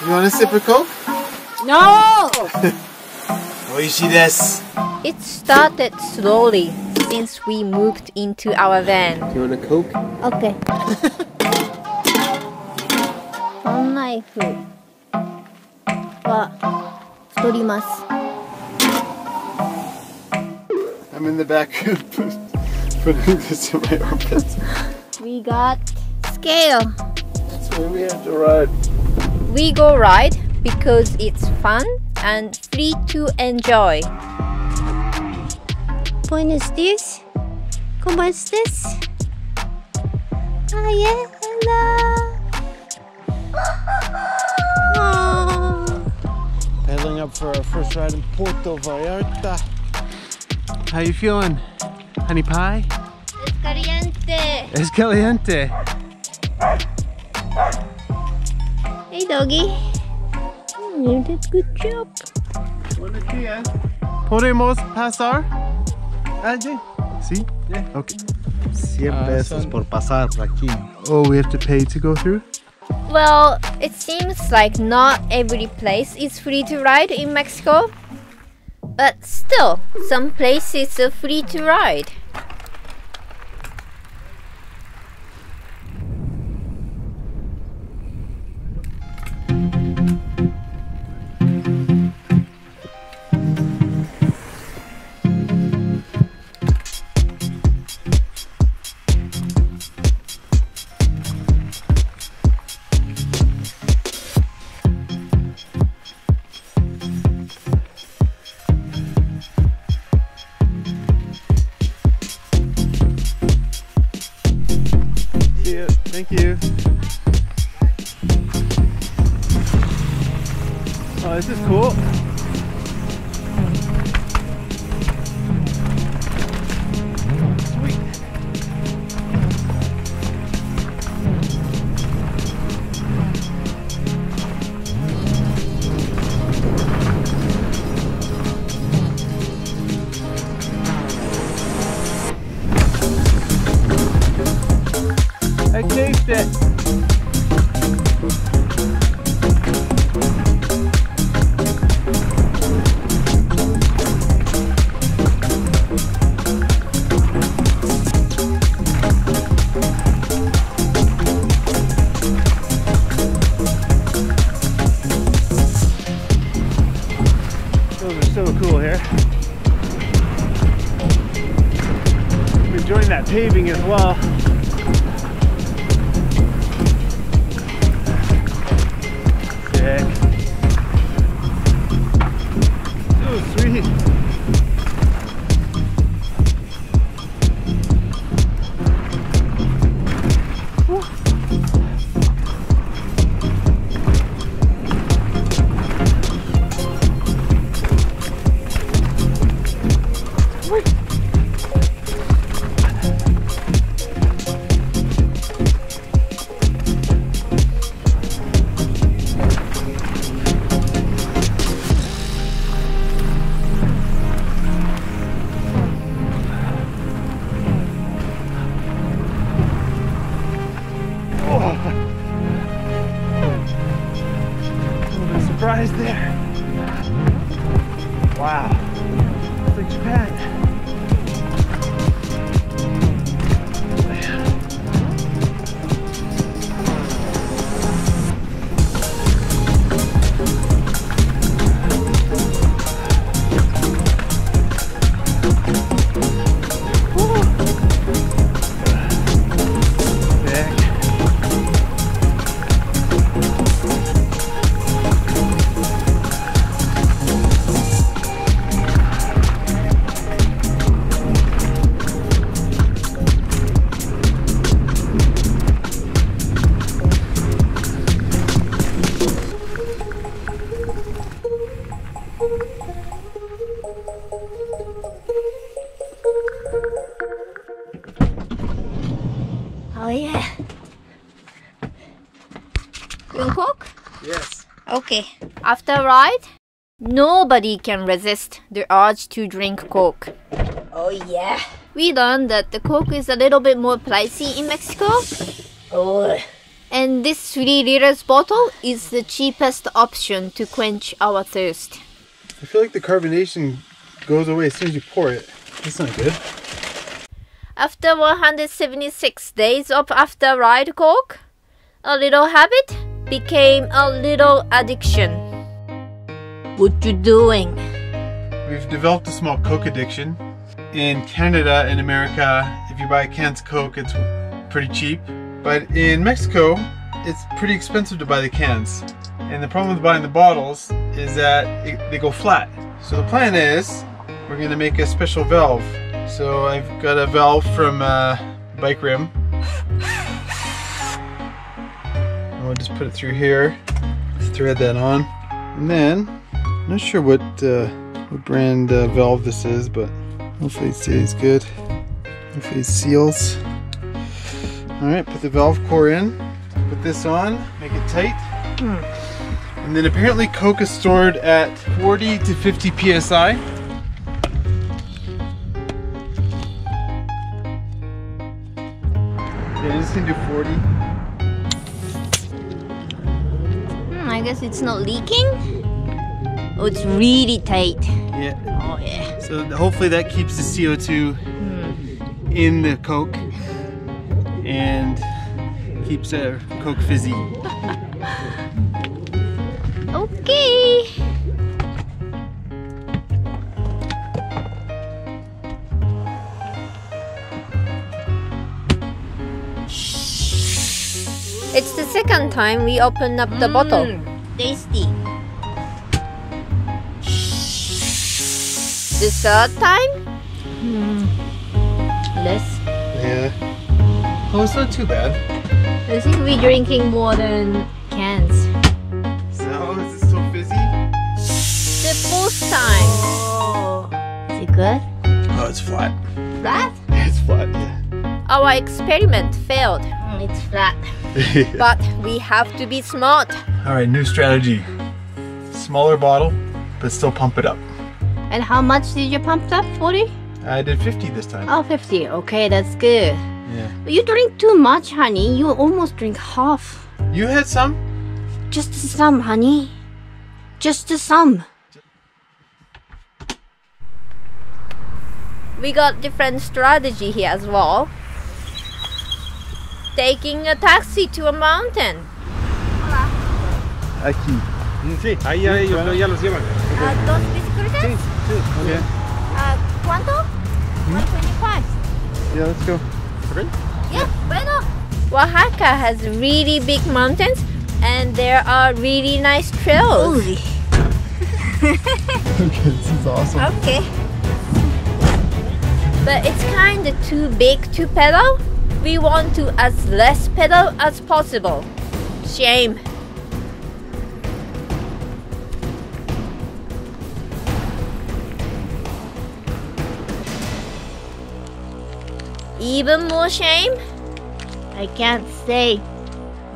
You want a sip of Coke? No! Oishi desu. It started slowly since we moved into our van. You want a Coke? Okay. パンナイフは太ります。I'm in the back putting this in my armpits. We got scale. That's why we have to ride. We go ride because it's fun and free to enjoy. Point is this? ¿Cómo es this? Ah, yeah, hello. Pedaling up for our first ride in Puerto Vallarta. How you feeling, honey pie? Es caliente. Es caliente. Hey, doggy. You did a good job. Buenos días. ¿Podemos pasar? ¿Allí? ¿Sí? Yeah. Okay. 100 pesos por pasar por aquí. Oh, we have to pay to go through? Well, it seems like not every place is free to ride in Mexico. But still, some places are free to ride. Thank you. Oh, this is cool. Sweet. I taped it. Those are so cool here. I'm enjoying that paving as well. So sweet. Surprise there. Wow. It's like Japan. Oh yeah. You want Coke? Yes. Okay. After a ride, nobody can resist the urge to drink Coke. Oh yeah. We learned that the Coke is a little bit more pricey in Mexico. Oh. And this 3 liters bottle is the cheapest option to quench our thirst. I feel like the carbonation goes away as soon as you pour it. That's not good. After 176 days of after ride Coke, a little habit became a little addiction. What you doing? We've developed a small Coke addiction. In Canada and America, if you buy cans of Coke, it's pretty cheap. But in Mexico, it's pretty expensive to buy the cans. And the problem with buying the bottles is that they go flat. So the plan is, we're gonna make a special valve. So I've got a valve from bike rim. And we'll just put it through here. Let's thread that on. And then, I'm not sure what brand valve this is, but hopefully it stays good. Hopefully it seals. Alright, put the valve core in. Put this on, make it tight. And then apparently Coke is stored at 40 to 50 psi. Yeah, just gonna do 40. I guess it's not leaking. Oh, it's really tight. Yeah. Oh yeah. So hopefully that keeps the CO2 in the Coke and keeps Coke fizzy. Okay. It's the second time we open up the bottle. Tasty. The third time? Less. Yeah. Oh, it's not too bad. I think we're drinking more than cans. So, is it still fizzy? The fourth time. Oh. Is it good? Oh, it's flat. Flat? It's flat, yeah. Our experiment failed. It's flat. But we have to be smart. Alright, new strategy. Smaller bottle, but still pump it up. And how much did you pump up? 40? I did 50 this time. Oh, 50. Okay, that's good. Yeah. But you drink too much, honey. You almost drink half. You had some? Just some, honey. Just some. We got different strategy here as well. Taking a taxi to a mountain. Aquí. Sí, ahí ya los llevan. ¿Dos bicicletas? Sí, sí. Okay. ¿Cuánto? 125. Yeah, let's go. Okay. Yeah, bueno. Oaxaca has really big mountains and there are really nice trails. Okay, this is awesome. Okay. But it's kind of too big to pedal. We want to as less pedal as possible. Shame. Even more shame? I can't say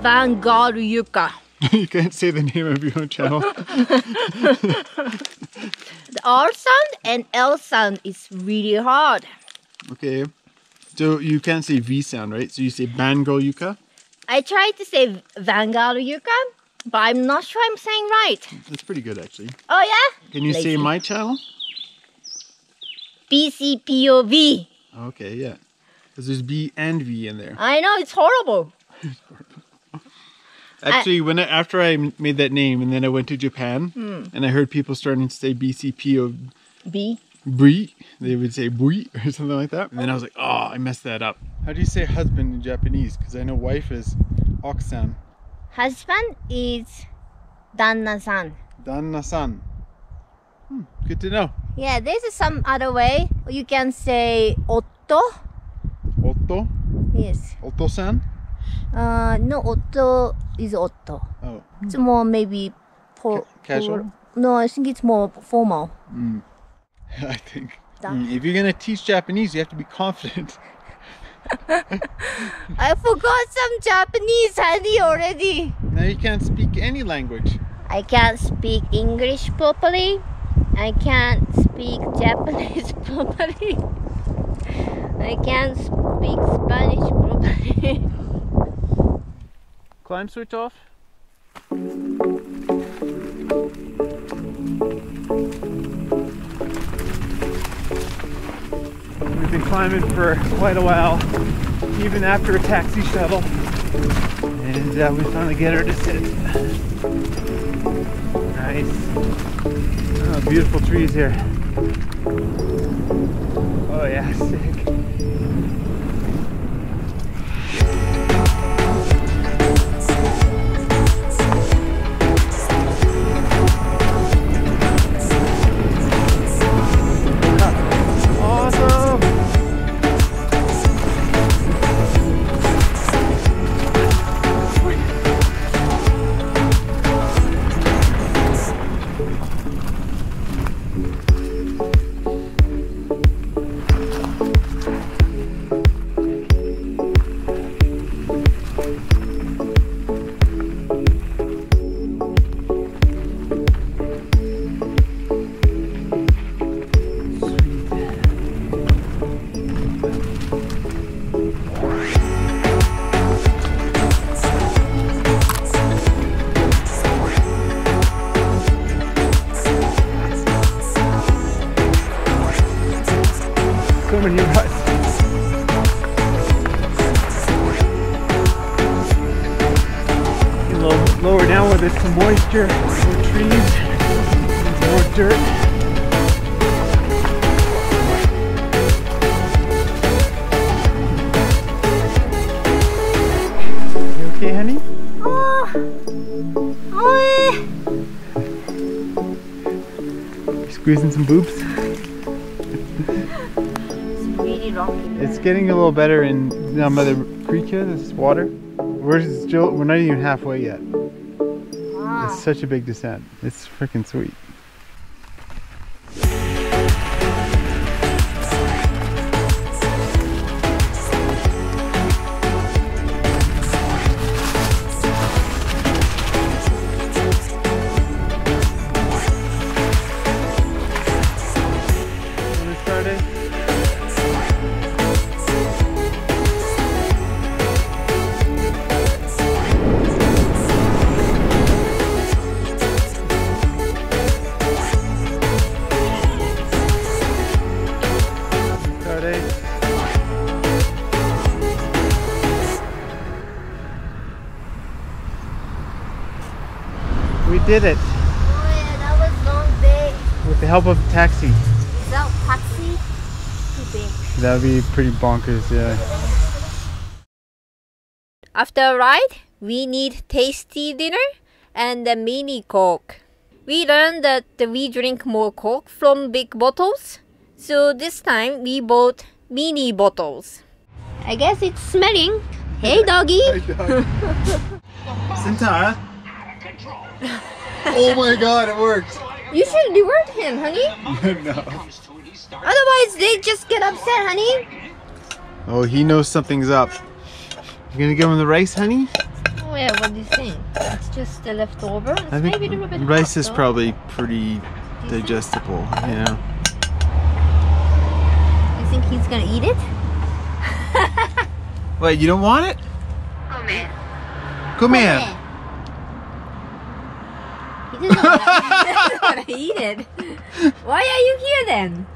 Vanguard Yucca. You can't say the name of your own channel. The R sound and L sound is really hard. Okay. So you can't say V sound, right? So you say Bango Yucca? I tried to say Vanguard Yucca, but I'm not sure I'm saying right. That's pretty good, actually. Oh yeah? Can you say my channel? BCPOV. Okay, yeah. Because there's B and V in there. I know, it's horrible. Actually, after I made that name and then I went to Japan and I heard people starting to say BCPOV. B. Brie, they would say bui or something like that. And then I was like, oh, I messed that up. How do you say husband in Japanese? Because I know wife is oksan. Husband is Danna-san. Danna-san. Good to know. Yeah, there's some other way. You can say otto. Otto? Yes. Otto-san? No, otto is otto. Oh. It's more maybe casual? No, I think it's more formal. I think. If you're going to teach Japanese, you have to be confident. I forgot some Japanese, honey, already. Now you can't speak any language. I can't speak English properly. I can't speak Japanese properly. I can't speak Spanish properly. climb switch off? We've been climbing for quite a while, even after a taxi shuttle. And we finally get her to sit. Nice. Oh, beautiful trees here. Oh yeah, sick. So many ruts. A little lower down where there's some moisture, more trees, more dirt. You okay, honey? Oh. Squeezing some boobs. Really rocky. It's getting a little better in Mother Creek here, this water. We're not even halfway yet. Wow. It's such a big descent. It's freaking sweet. We did it Oh yeah, that was a long day. with the help of a taxi. Without taxi, too big. That would be pretty bonkers, yeah. After a ride, we need tasty dinner and a mini Coke. We learned that we drink more Coke from big bottles, so this time we bought mini bottles. I guess it's smelling. Hey doggy! Sintara. Oh my god, it worked! You should reward him, honey. No. Otherwise, they just get upset, honey. Oh, he knows something's up. You gonna give him the rice, honey? Oh yeah, what do you think? It's just the leftover. It's I think maybe a little bit rice hot, is though. probably pretty digestible. Yeah. You think he's gonna eat it? Wait, you don't want it? Come here. Come here. He doesn't want to eat it. Why are you here then?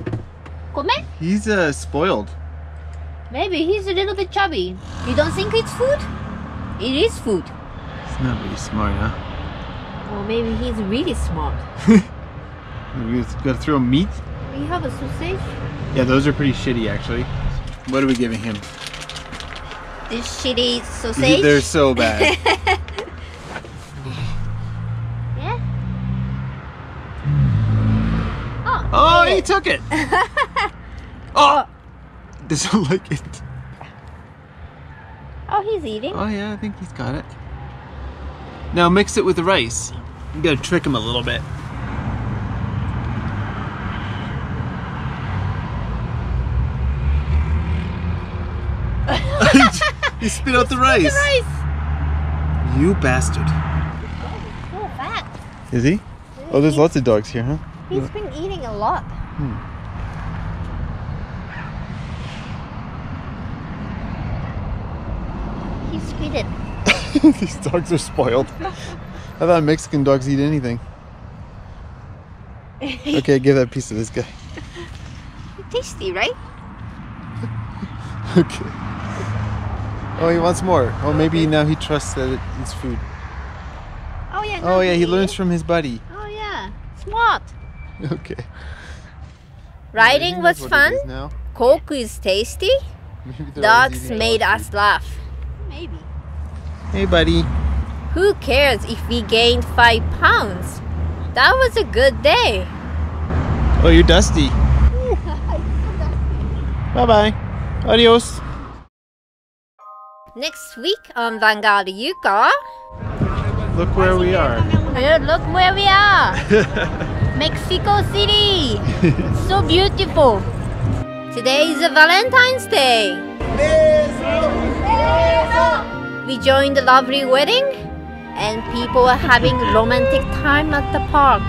Come here. He's spoiled. Maybe he's a little bit chubby. You don't think it's food? It is food. He's not really smart, huh? Or maybe he's really smart. We gotta throw him meat? We have a sausage. Yeah, those are pretty shitty actually. What are we giving him? This shitty sausage. They're so bad. Yeah. Oh, he took it! Oh! Doesn't like it. Oh, he's eating. Oh yeah, I think he's got it. Now mix it with the rice. You gotta trick him a little bit. He spit out the rice. The rice. You bastard. So fat. Is he? Oh, there's lots of dogs here, huh? He's been eating a lot. He spit it. These dogs are spoiled. I thought Mexican dogs eat anything. Okay, give that piece to this guy. Tasty, right? Okay. Oh, he wants more. Oh, maybe now he trusts that it's food. Oh yeah. Oh yeah, he learns from his buddy. Oh yeah, smart. Okay. Riding was fun. Now. Coke is tasty. Dogs made us laugh. Maybe. Hey, buddy. Who cares if we gained 5 pounds? That was a good day. Oh, you're dusty. Bye-bye. Adios. Next week on Vanguard Yuka. Look where we are. Look where we are. Mexico City. So beautiful. Today is a Valentine's Day. We joined a lovely wedding and people are having romantic time at the park.